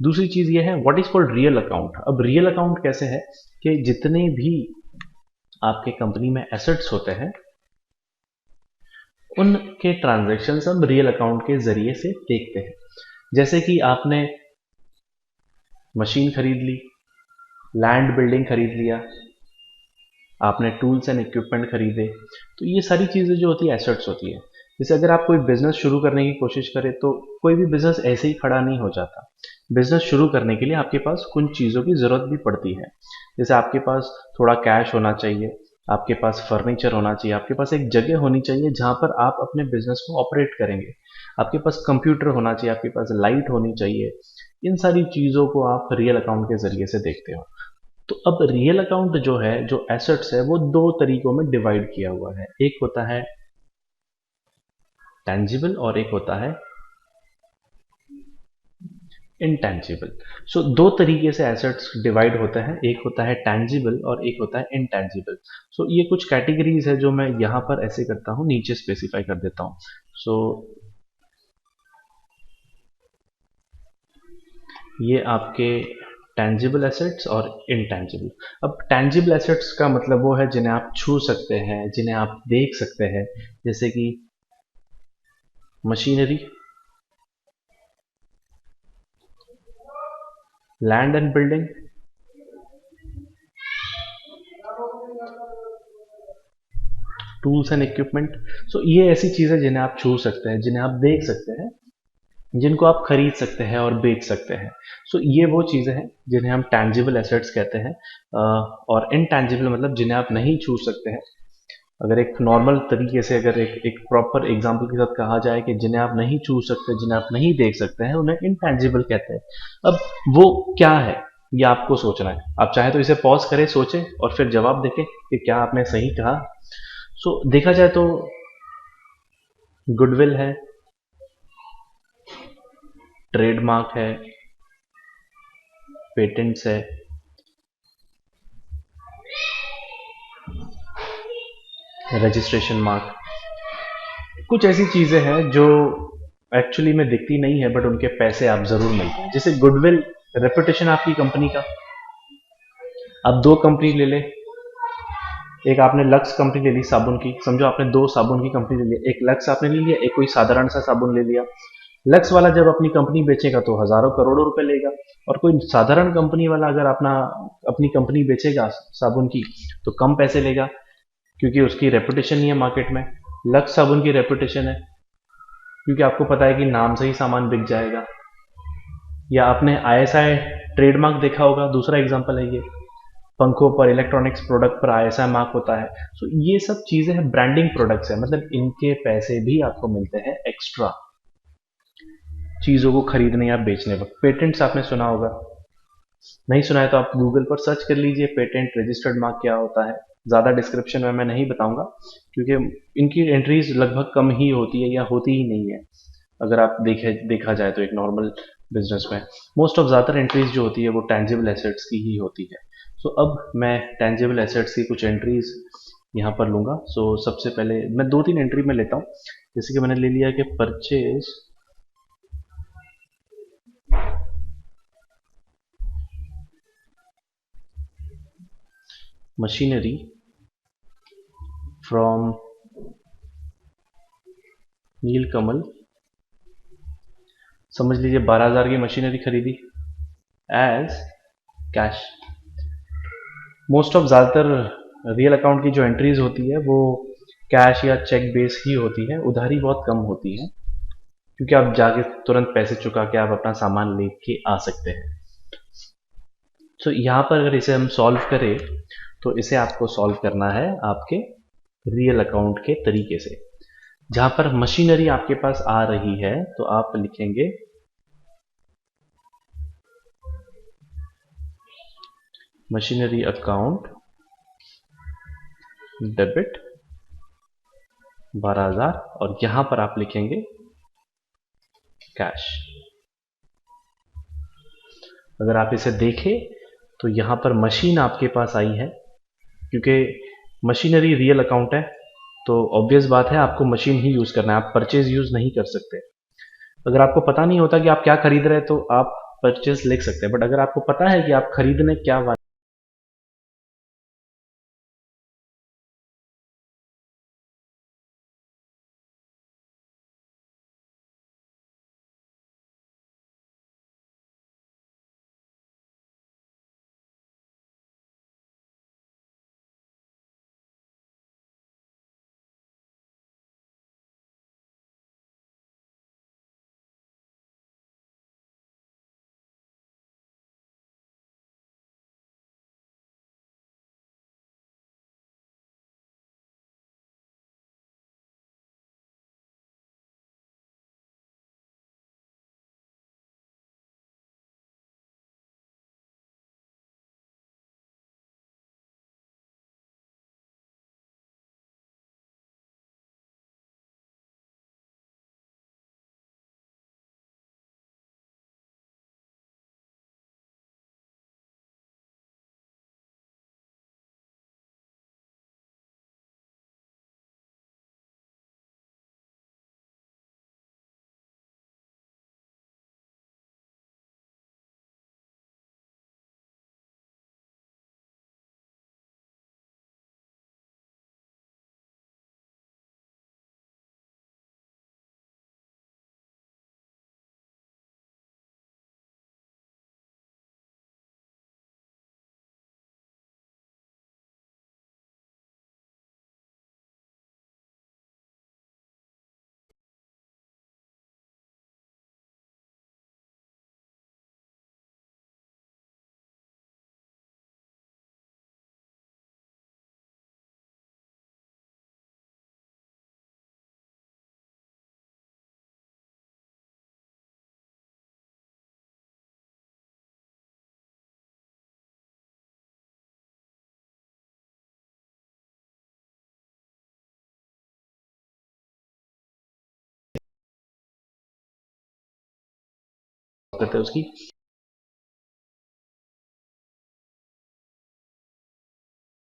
दूसरी चीज ये है what is called real account. अब रियल अकाउंट कैसे है कि जितने भी आपके कंपनी में एसेट्स होते हैं उनके ट्रांजैक्शंस हम रियल अकाउंट के जरिए से देखते हैं। जैसे कि आपने मशीन खरीद ली, लैंड बिल्डिंग खरीद लिया, आपने टूल्स एंड इक्विपमेंट खरीदे, तो ये सारी चीज़ें जो होती है एसेट्स होती है। जैसे अगर आप कोई बिजनेस शुरू करने की कोशिश करें तो कोई भी बिजनेस ऐसे ही खड़ा नहीं हो जाता। बिजनेस शुरू करने के लिए आपके पास कुछ चीज़ों की ज़रूरत भी पड़ती है। जैसे आपके पास थोड़ा कैश होना चाहिए, आपके पास फर्नीचर होना चाहिए, आपके पास एक जगह होनी चाहिए जहाँ पर आप अपने बिजनेस को ऑपरेट करेंगे, आपके पास कंप्यूटर होना चाहिए, आपके पास लाइट होनी चाहिए। इन सारी चीज़ों को आप रियल अकाउंट के ज़रिए से देखते हो। तो अब रियल अकाउंट जो है, जो एसेट्स है, वो दो तरीकों में डिवाइड किया हुआ है। एक होता है टेंजिबल और एक होता है इनटेंजिबल। सो दो तरीके से एसेट्स डिवाइड होते हैं, एक होता है टेंजिबल और एक होता है इनटेंजिबल। सो ये कुछ कैटेगरीज है जो मैं यहां पर ऐसे करता हूं, नीचे स्पेसिफाई कर देता हूं। सो ये आपके टेंजिबल एसेट्स और इनटेंजिबल। अब टेंजिबल एसेट्स का मतलब वो है जिन्हें आप छू सकते हैं, जिन्हें आप देख सकते हैं, जैसे कि machinery, land and building, tools and equipment. So ये ऐसी चीजें जिन्हें आप छू सकते हैं, जिन्हें आप देख सकते हैं, जिनको आप खरीद सकते हैं और बेच सकते हैं। सो ये वो चीज़ें हैं जिन्हें हम टैंजिबल एसेट्स कहते हैं। और इनटैंजिबल मतलब जिन्हें आप नहीं छू सकते हैं। अगर एक नॉर्मल तरीके से, अगर एक प्रॉपर एग्जांपल के साथ कहा जाए कि जिन्हें आप नहीं छू सकते, जिन्हें आप नहीं देख सकते हैं, उन्हें इनटैंजिबल कहते हैं। अब वो क्या है ये आपको सोचना है। आप चाहे तो इसे पॉज करें, सोचें और फिर जवाब देखें कि क्या आपने सही कहा। सो देखा जाए तो गुडविल है, ट्रेडमार्क है, पेटेंट्स है, रजिस्ट्रेशन मार्क। कुछ ऐसी चीजें हैं जो एक्चुअली में दिखती नहीं है बट उनके पैसे आप जरूर मिलते हैं। जैसे गुडविल, रेपुटेशन आपकी कंपनी का। आप दो कंपनी ले ले, एक आपने लक्स कंपनी ले ली साबुन की, समझो आपने दो साबुन की कंपनी ले ली, एक लक्स आपने ले लिया, एक कोई साधारण सा साबुन ले लिया। लक्स वाला जब अपनी कंपनी बेचेगा तो हजारों करोड़ों रुपए लेगा, और कोई साधारण कंपनी वाला अगर अपनी कंपनी बेचेगा साबुन की तो कम पैसे लेगा, क्योंकि उसकी रेपुटेशन नहीं है मार्केट में। लक्स साबुन की रेपुटेशन है क्योंकि आपको पता है कि नाम से ही सामान बिक जाएगा। या आपने आईएसआई ट्रेडमार्क देखा होगा, दूसरा एग्जांपल है ये। पंखों पर, इलेक्ट्रॉनिक्स प्रोडक्ट पर आईएसआई मार्क होता है। सो ये सब चीजें हैं, ब्रांडिंग प्रोडक्ट्स है, मतलब इनके पैसे भी आपको मिलते हैं एक्स्ट्रा चीजों को खरीदने या बेचने वक्त। पेटेंट्स आपने सुना होगा, नहीं सुना है तो आप गूगल पर सर्च कर लीजिए पेटेंट रजिस्टर्ड मार्क क्या होता है। ज़्यादा डिस्क्रिप्शन में मैं नहीं बताऊंगा क्योंकि इनकी एंट्रीज लगभग कम ही होती है या होती ही नहीं है। अगर आप देखा जाए तो एक नॉर्मल बिजनेस में मोस्ट ऑफ ज़्यादातर एंट्रीज जो होती है वो टेंजिबल एसेट्स की ही होती है। सो अब मैं टेंजिबल एसेट्स की कुछ एंट्रीज यहाँ पर लूँगा। सो सबसे पहले मैं दो तीन एंट्री में लेता हूँ। जैसे कि मैंने ले लिया कि परचेज मशीनरी फ्रॉम नीलकमल, समझ लीजिए 12,000 की मशीनरी खरीदी एज कैश। मोस्ट ऑफ ज़्यादातर रियल अकाउंट की जो एंट्रीज होती है वो कैश या चेक बेस ही होती है, उधारी बहुत कम होती है क्योंकि आप जाके तुरंत पैसे चुका के आप अपना सामान लेके आ सकते हैं। तो यहाँ पर अगर इसे हम सॉल्व करें तो इसे आपको सॉल्व करना है आपके रियल अकाउंट के तरीके से। जहां पर मशीनरी आपके पास आ रही है तो आप लिखेंगे मशीनरी अकाउंट डेबिट 12,000 और यहां पर आप लिखेंगे कैश। अगर आप इसे देखें तो यहां पर मशीन आपके पास आई है, क्योंकि मशीनरी रियल अकाउंट है तो ऑब्वियस बात है आपको मशीन ही यूज करना है, आप परचेज यूज नहीं कर सकते। अगर आपको पता नहीं होता कि आप क्या खरीद रहे हैं तो आप परचेज लिख सकते हैं, बट अगर आपको पता है कि आप खरीदने क्या वाले करते हैं उसकी